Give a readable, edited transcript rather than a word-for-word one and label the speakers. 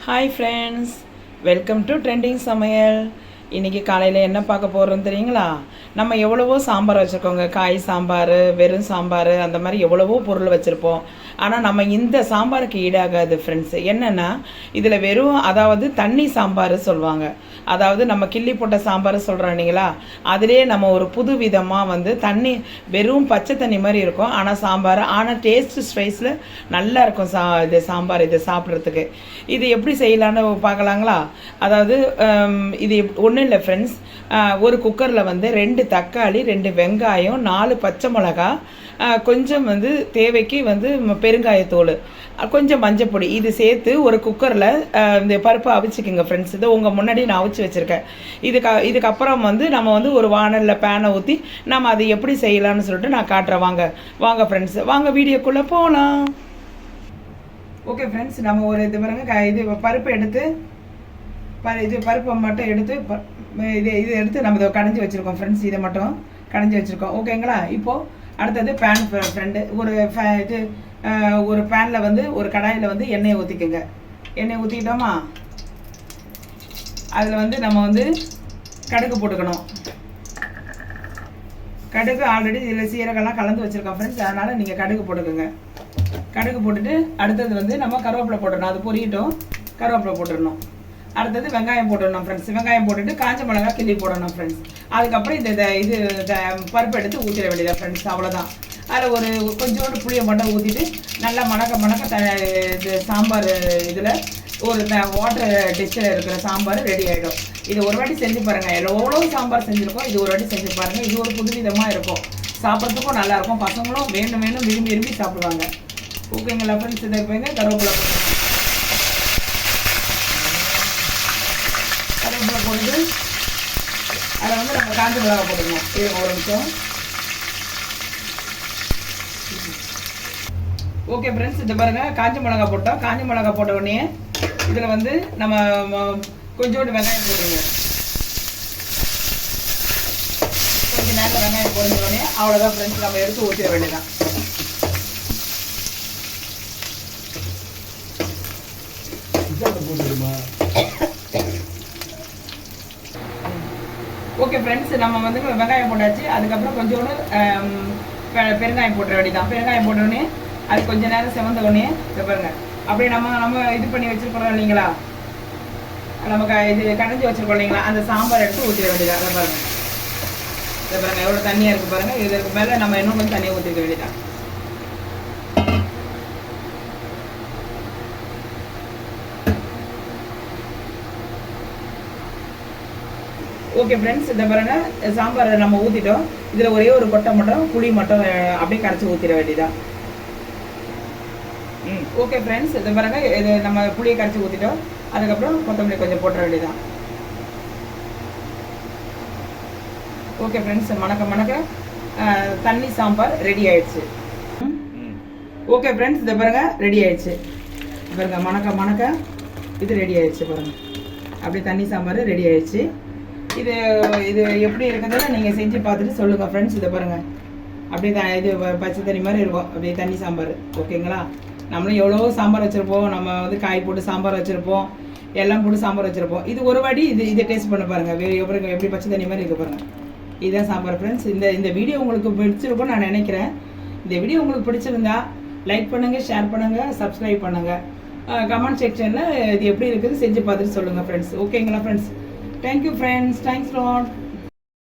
Speaker 1: Hi friends, welcome to trending சமையல். இன்றைக்கி காலையில் என்ன பார்க்க போகிறோம் தெரியுங்களா? நம்ம எவ்வளவோ சாம்பார் வச்சுருக்கோங்க. காய் சாம்பார், வெறும் சாம்பார், அந்த மாதிரி எவ்வளவோ பொருள் வச்சுருப்போம். ஆனால் நம்ம இந்த சாம்பாருக்கு ஈடாகாது ஃப்ரெண்ட்ஸ். என்னென்னா இதில் அதாவது தண்ணி சாம்பார் சொல்லுவாங்க. அதாவது நம்ம கிள்ளி போட்ட சாம்பார் சொல்கிறோம் இல்லைங்களா, அதிலே நம்ம ஒரு புது விதமாக தண்ணி வெறும் பச்சை தண்ணி மாதிரி இருக்கும். ஆனால் சாம்பார் டேஸ்ட் ஸ்பைஸில் நல்லா இருக்கும். இது சாம்பார் இது சாப்பிட்றதுக்கு. இது எப்படி செய்யலான்னு பார்க்கலாங்களா? அதாவது இது ஒன்றும் இல்லை ஃப்ரெண்ட்ஸ். ஒரு குக்கரில் 2 தக்காளி, 2 வெங்காயம், 4 பச்சை மிளகா, கொஞ்சம் தேவைக்கு பெருங்காயத்தூள், கொஞ்சம் மஞ்சப்பொடி, இது சேர்த்து ஒரு குக்கரில் இந்த பருப்பை அவிச்சிக்கோங்க ஃப்ரெண்ட்ஸ். இது உங்கள் முன்னாடி நான் அவிச்சு வச்சுருக்கேன். இதுக்கப்புறம் நம்ம ஒரு வானலில் பேனை ஊற்றி நம்ம அதை எப்படி செய்யலாம்னு சொல்லிட்டு நான் காட்டுறேன். வாங்க ஃப்ரெண்ட்ஸ், வாங்க வீடியோக்குள்ளே போகலாம். ஓகே ஃப்ரெண்ட்ஸ், நம்ம ஒரு இது பருப்பை எடுத்து பருப்பை மட்டும் எடுத்து இது எடுத்து நம்ம இதை கடைஞ்சி வச்சுருக்கோம் ஃப்ரெண்ட்ஸ். இதை மட்டும் கடைஞ்சி வச்சுருக்கோம். ஓகேங்களா? இப்போது அடுத்தது பேன் ஃப்ரெண்டு ஒரு பேனில் ஒரு கடாயில் எண்ணெயை ஊற்றிக்கோங்க. எண்ணெய் ஊற்றிக்கிட்டோமா, அதில் நம்ம கடுகு போட்டுக்கணும். கடுகு ஆல்ரெடி இதில் சீரகம்லாம் கலந்து வச்சுருக்கோம் ஃப்ரெண்ட்ஸ். அதனால் நீங்கள் கடுகு போட்டுக்கோங்க. கடுகு போட்டுட்டு அடுத்தது நம்ம கருவேப்பிலை போட்டுடணும். அது பொரியட்டும், கருவேப்பிலை போட்டுடணும். அடுத்தது வெங்காயம் போட்டுடணும் ஃப்ரெண்ட்ஸ். வெங்காயம் போட்டுட்டு காஞ்ச மிளகா கிள்ளி போடணும் ஃப்ரெண்ட்ஸ். அதுக்கப்புறம் இது பருப்பு எடுத்து ஊற்றிட வேண்டியதா ஃப்ரெண்ட்ஸ். அவ்வளோதான். அதில் ஒரு கொஞ்சோண்டு புளியை மட்டும் ஊற்றிட்டு நல்லா மணக்க இது சாம்பார் இதில் ஒரு வாட்டர் டிஷ்ஷில் இருக்கிற சாம்பார் ரெடி ஆகிடும். இது ஒரு வாட்டி செஞ்சு பாருங்கள். எவ்வளோ சாம்பார் செஞ்சுருக்கோம், இது ஒரு வாட்டி செஞ்சு பாருங்கள். இது ஒரு புதுவிதமாக இருக்கும், சாப்பிட்றதுக்கும் நல்லாயிருக்கும். பசங்களும் வேணும் விரும்பி சாப்பிடுவாங்க. ஓகேங்களா ஃப்ரெண்ட்ஸ்? இதை போய்ங்க கருவேப்பிலை போட்டுட்டு அதை நம்ம காஞ்ச மிளகா போட்டுக்கணும். இது ஒரு நிமிஷம். ஓகே ஃப்ரெண்ட்ஸ், இது பாருங்கள், காஞ்ச மிளகா போட்டோம். காஞ்ச மிளகா போட்ட உடனே இதில் நம்ம கொஞ்சோண்டு வெங்காயம் போட்டுருங்க. கொஞ்சம் நேரத்தில் வெங்காயம் பொரிஞ்ச உடனே அவ்வளோதான் ஃப்ரெண்ட்ஸ், நம்ம எடுத்து ஊற்றிட வேண்டியதான். ஓகே ஃப்ரெண்ட்ஸ், நம்ம வெங்காயம் போட்டாச்சு. அதுக்கப்புறம் கொஞ்சோண்டு பெருங்காயம் போட்டுற வேண்டியதான். பெருங்காயம் போட்டோடனே அது கொஞ்சம் நேரம் செவந்த உடனே பாருங்க, அப்படியே நம்ம இது பண்ணி வச்சுருக்கோம் இல்லைங்களா, நம்ம இது கடைஞ்சி வச்சுருக்கோம் இல்லைங்களா, அந்த சாம்பார் எடுத்து ஊற்றிட வேண்டியதான். அதை பாருங்கள், இதை பாருங்கள் எவ்வளோ தண்ணியாக இருக்குது பாருங்கள். இதுக்கு மேலே நம்ம இன்னும் கொஞ்சம் தண்ணியை ஊற்றிக்க வேண்டியதான். ஓகே ஃப்ரெண்ட்ஸ், இதை பாருங்கள், சாம்பாரை நம்ம ஊற்றிட்டோம். இதில் ஒரே ஒரு கொட்டை மட்டும் புளி மட்டும் அப்படியே கரைச்சி ஊற்றிட வேண்டியதான். ஓகே ஃப்ரெண்ட்ஸ், இதை பாருங்கள், இது நம்ம புளியை கரைச்சி ஊற்றிட்டோம். அதுக்கப்புறம் கொத்தமல்லி கொஞ்சம் போட்டுற வேண்டியதான். ஓகே ஃப்ரெண்ட்ஸ், மணக்க தண்ணி சாம்பார் ரெடி ஆயிடுச்சு. ஓகே ஃப்ரெண்ட்ஸ், இதை பாருங்கள் ரெடி ஆயிடுச்சு. பாருங்கள், மணக்க இது ரெடி ஆயிடுச்சு பாருங்கள். அப்படியே தண்ணி சாம்பார் ரெடி ஆயிடுச்சு. இது எப்படி இருக்குதுன்னு நீங்கள் செஞ்சு பார்த்துட்டு சொல்லுங்கள் ஃப்ரெண்ட்ஸ். இதை பாருங்கள், அப்படியே இது பச்சை தண்ணி மாதிரி இருக்கும், அப்படியே தண்ணி சாம்பார். ஓகேங்களா? நம்மளும் எவ்வளோ சாம்பார் வச்சுருப்போம். நம்ம காய் போட்டு சாம்பார் வச்சுருப்போம், எல்லாம் போட்டு சாம்பார் வச்சுருப்போம். இது ஒரு வாட்டி இதை டேஸ்ட் பண்ண பாருங்கள். எப்படி பச்சை தண்ணி மாதிரி இருக்க பாருங்கள். இதுதான் சாம்பார் ஃப்ரெண்ட்ஸ். இந்த வீடியோ உங்களுக்கு பிடிச்சிருக்கும்னு நான் நினைக்கிறேன். இந்த வீடியோ உங்களுக்கு பிடிச்சிருந்தா லைக் பண்ணுங்கள், ஷேர் பண்ணுங்கள், சப்ஸ்கிரைப் பண்ணுங்கள். கமெண்ட் செக்ஷனில் இது எப்படி இருக்குது செஞ்சு பார்த்துட்டு சொல்லுங்கள் ஃப்ரெண்ட்ஸ். ஓகேங்களா friends? Thank you friends. Thanks a lot.